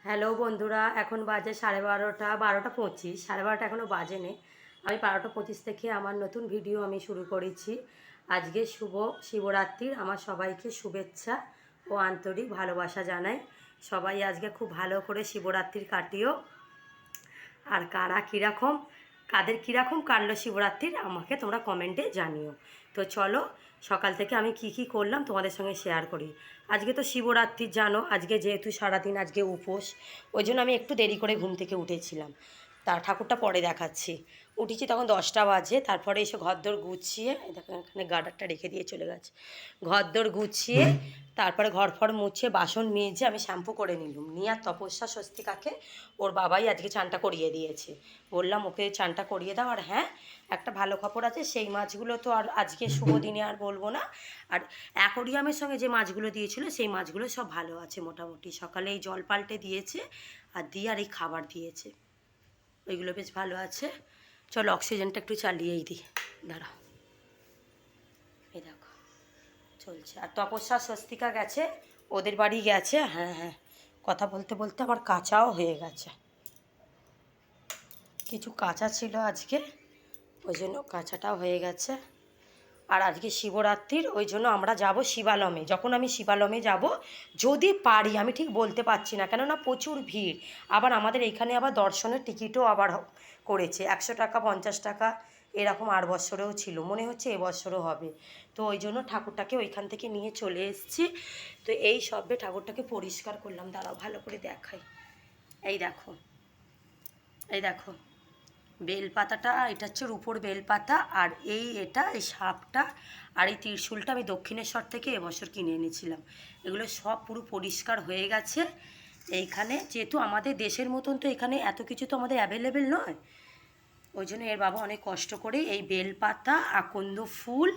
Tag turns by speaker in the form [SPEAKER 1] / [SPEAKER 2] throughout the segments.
[SPEAKER 1] Hello বন্ধুরা, এখন বাজে 12:30, 12:25, 12:30 এখনও বাজেনি। আমি 12:25 থেকে আমার নতুন ভিডিও আমি শুরু করেছি। আজকে শুভ শিবরাত্রির আমার সবাইকে শুভেচ্ছা ও আন্তরিক ভালোবাসা জানাই। সবাই আজকে খুব ভালো করে শিবরাত্রির কাটিও। আর কাদের কীরকম কাটলো শিবরাত্রির আমাকে তোমরা কমেন্টে জানিও। তো চলো, সকাল থেকে আমি কি করলাম তোমাদের সঙ্গে শেয়ার করি। আজকে তো শিবরাত্রির জানো, আজকে যেহেতু সারাদিন আজকে উপোস, ওই জন্য আমি একটু দেরি করে ঘুম থেকে উঠেছিলাম। তা ঠাকুরটা পরে দেখাচ্ছি। উঠেছি তখন 10টা বাজে, তারপরে এসে ঘরদোর গুছিয়ে, দেখো এখানে গার্ডারটা রেখে দিয়ে চলে গেছে, ঘরদোর গুছিয়ে তারপরে ঘর ফর মুছে বাসন মেজে আমি শ্যাম্পু করে নিলাম। নিয়ে আর তপস্যা স্বস্তিকাকে ওর বাবাই আজকে চানটা করিয়ে দিয়েছে। বললাম ওকে চানটা করিয়ে দাও। আর হ্যাঁ, একটা ভালো খবর আছে, সেই মাছগুলো তো আর আজকে শুভ দিনে আর বলবো না। আর অ্যাকোরিয়ামের সঙ্গে যে মাছগুলো দিয়েছিল সেই মাছগুলো সব ভালো আছে মোটামুটি। সকালে এই জল পাল্টে দিয়েছে আর দিয়ে আর এই খাবার দিয়েছে, ওইগুলো বেশ ভালো আছে। চলো অক্সিজেনটা একটু চালিয়েই দিই, দাঁড়াও। এই দেখো চলছে। আর তপস্যা স্বস্তিকা গেছে, ওদের বাড়ি গেছে। হ্যাঁ হ্যাঁ, কথা বলতে বলতে আমার কাঁচাও হয়ে গেছে। কিছু কাঁচা ছিল আজকে, ওই জন্য কাঁচাটাও হয়ে গেছে। আর আজকে শিবরাত্রির, ওই জন্য আমরা যাব শিবালমে। যখন আমি শিবালমে যাব, যদি পারি, আমি ঠিক বলতে পারছি না, কেননা প্রচুর ভিড়। আবার আমাদের এইখানে আবার দর্শনের টিকিটও আবার করেছে 100 টাকা, 50 টাকা, এরকম আর বছরেও ছিল, মনে হচ্ছে এবছরও হবে। তো ওই জন্য ঠাকুরটাকে ওইখান থেকে নিয়ে চলে এসেছি। তো এই সবে ঠাকুরটাকে পরিষ্কার করলাম, দাঁড়াও ভালো করে দেখাই। এই দেখো, এই দেখো বেলপাতাটা, এটা হচ্ছে রূপোর বেলপাতা। আর এই সাপটা আর এই ত্রিশূলটা আমি দক্ষিণেশ্বর থেকে এবছর কিনে এনেছিলাম। এগুলো সব পুরো পরিষ্কার হয়ে গেছে। এইখানে যেহেতু আমাদের দেশের মতন তো এখানে এত কিছু তো আমাদের অ্যাভেলেবেল নয়, ওই জন্য এর বাবা অনেক কষ্ট করে এই বেলপাতা, আকন্দ ফুল,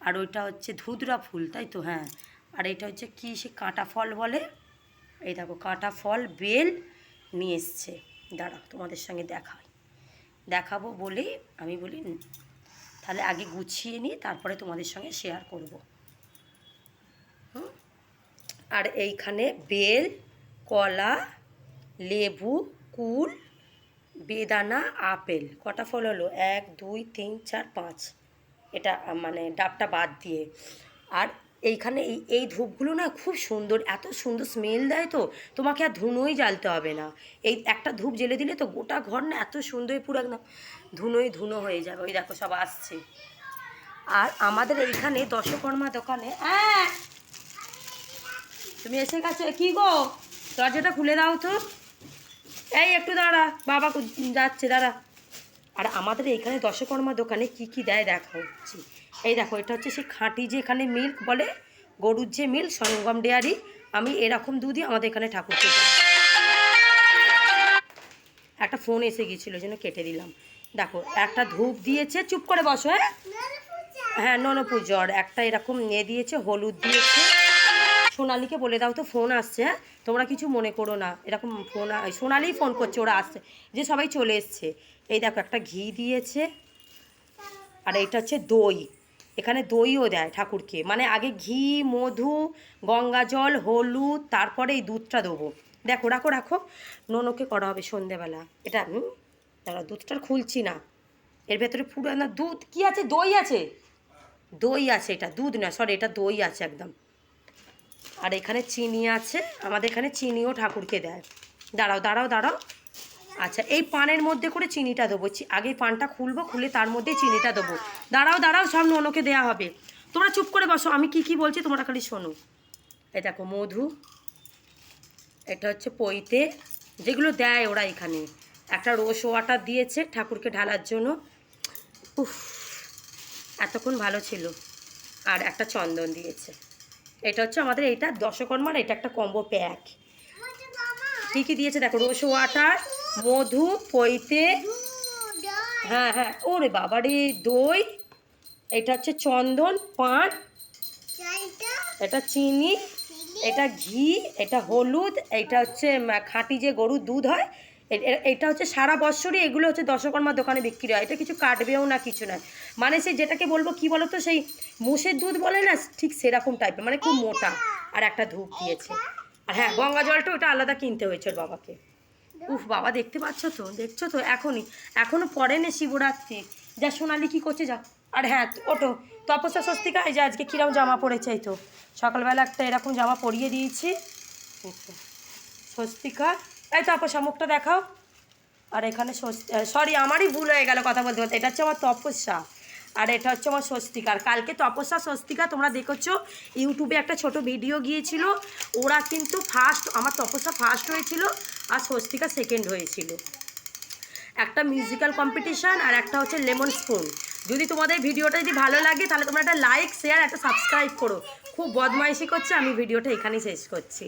[SPEAKER 1] আর ওইটা হচ্ছে ধুতরা ফুল, তাই তো? হ্যাঁ। আর এটা হচ্ছে কী, সে কাঁটা ফল বলে, এই দেখো কাঁটা ফল, বেল নিয়ে এসছে। দাঁড়াও তোমাদের সঙ্গে দেখাবো বলেই আমি বলি তাহলে আগে গুছিয়ে নিই, তারপরে তোমাদের সঙ্গে শেয়ার করব। আর এইখানে বেল, কলা, লেবু, কুল, বেদানা, আপেল, কটা ফল হলো? 1 2 3 4 5, এটা মানে ডাবটা বাদ দিয়ে। আর এইখানে এই ধূপগুলো না খুব সুন্দর, এত সুন্দর স্মেল দেয়, তো তোমাকে আর ধুনোই জ্বালতে হবে না। এই একটা ধূপ জ্বেলে দিলে তো গোটা ঘর না এত সুন্দর, পুরো একদম ধুনো হয়ে যাবে। ওই দেখো সব আসছে। আর আমাদের এইখানে দশকর্মা দোকানে, তুমি এসে গেছো? কি গো, দরজাটা খুলে দাও তো। এই একটু দাঁড়া, বাবা যাচ্ছে, দাঁড়া। আর আমাদের এইখানে দশকর্মা দোকানে কি দেয় দেখা হচ্ছে। এই দেখো, এটা হচ্ছে সেই খাঁটি, যে এখানে মিল্ক বলে, গরুর যে মিল্ক, সঙ্গম ডেয়ারি। আমি এরকম দুধই আমাদের এখানে ঠাকুরকে দিই। একটা ফোন এসে গিয়েছিলো, ওই জন্য কেটে দিলাম। দেখো একটা ধূপ দিয়েছে, চুপ করে বসো। হ্যাঁ ননপুজোর একটা এরকম নিয়ে দিয়েছে, হলুদ দিয়েছে। সোনালিকে বলে দাও তো, ফোন আসছে, তোমরা কিছু মনে করো না। এরকম ফোন, সোনালিই ফোন করছে, ওরা আসছে, যে সবাই চলে এসছে। এই দেখো একটা ঘি দিয়েছে। আর এইটা হচ্ছে দই, এখানে দইও দেয় ঠাকুরকে, মানে আগে ঘি, মধু, গঙ্গা জল, হলুদ, তারপরে এই দুধটা দেবো। দেখো রাখো, ননকে করা হবে সন্ধেবেলা। এটা দাঁড়া, দুধটা খুলছি না, এর ভেতরে পুরো না দুধ, কি আছে, দই আছে, এটা দুধ না, সরি, এটা দই আছে একদম। আর এখানে চিনি আছে, আমাদের এখানে চিনিও ঠাকুরকে দেয়। দাঁড়াও। আচ্ছা, এই পানের মধ্যে করে চিনিটা দেবো, আগে পানটা খুলবো, খুলে তার মধ্যে চিনিটা দেবো। দাঁড়াও, সব ননকে দেয়া হবে। তোমরা চুপ করে বসো, আমি কি বলছি তোমরা খালি শোনো। এই দেখো মধু, এটা হচ্ছে পইতে, যেগুলো দেয় ওরা এখানে। একটা রোজ ওয়াটার দিয়েছে ঠাকুরকে ঢালার জন্য, উফ এতক্ষণ ভালো ছিল। আর একটা চন্দন দিয়েছে। এটা হচ্ছে আমাদের, এইটা দশকর্মার, এটা একটা কম্বো প্যাক। কী দিয়েছে দেখো, রোজ ওয়াটার, মধু, পইতে, হ্যাঁ ওরে বাবারে, দই, এটা হচ্ছে চন্দন, পান, এটা চিনি, এটা ঘি, এটা হলুদ, এটা হচ্ছে খাঁটি যে গরুর দুধ হয়। এটা হচ্ছে সারা বছরই এগুলো হচ্ছে দশকর্মার দোকানে বিক্রি হয়। এটা কিছু কাটবেও না, কিছু নয়, মানে সেই যেটাকে বলবো কি বলো তো, সেই মোষের দুধ বলে না, ঠিক সেরকম টাইপের, মানে খুব মোটা। আর একটা ধূপ দিয়েছে, আর হ্যাঁ, গঙ্গা জলটা ওটা আলাদা কিনতে হয়েছে ওর বাবাকে। উফ বাবা, দেখতে পাচ্ছ তো, দেখছো তো, এখনও পড়েনি শিবরাত্রি। যা সোনালি কী করছে যা। আর হ্যাঁ, ওটো তপস্যা স্বস্তিকা, এই যে আজকে কীরকম জামা পরেছে, এই তো সকালবেলা একটা এরকম জামা পরিয়ে দিয়েছি। স্বস্তিকা, এই তপস্যা মুখটা দেখাও। আর এখানে সরি, আমারই ভুল হয়ে গেল কথা বলতে বলতে, এটা হচ্ছে আমার তপস্যা আর এটা হচ্ছে আমার স্বস্তিকা। আর কালকে তপস্যা স্বস্তিকা তোমরা দেখেছো ইউটিউবে একটা ছোট ভিডিও গিয়েছিল, ওরা কিন্তু ফার্স্ট, আমার তপস্যা ফার্স্ট হয়েছিল আর স্বস্তিকা সেকেন্ড হয়েছিল। একটা মিউজিক্যাল কম্পিটিশান আর একটা হচ্ছে লেমন স্পুন। যদি তোমাদের ভিডিওটা যদি ভালো লাগে তাহলে তোমরা একটা লাইক, শেয়ার, একটা সাবস্ক্রাইব করো। খুব বদমাইশি করছে, আমি ভিডিওটা এখানেই শেষ করছি।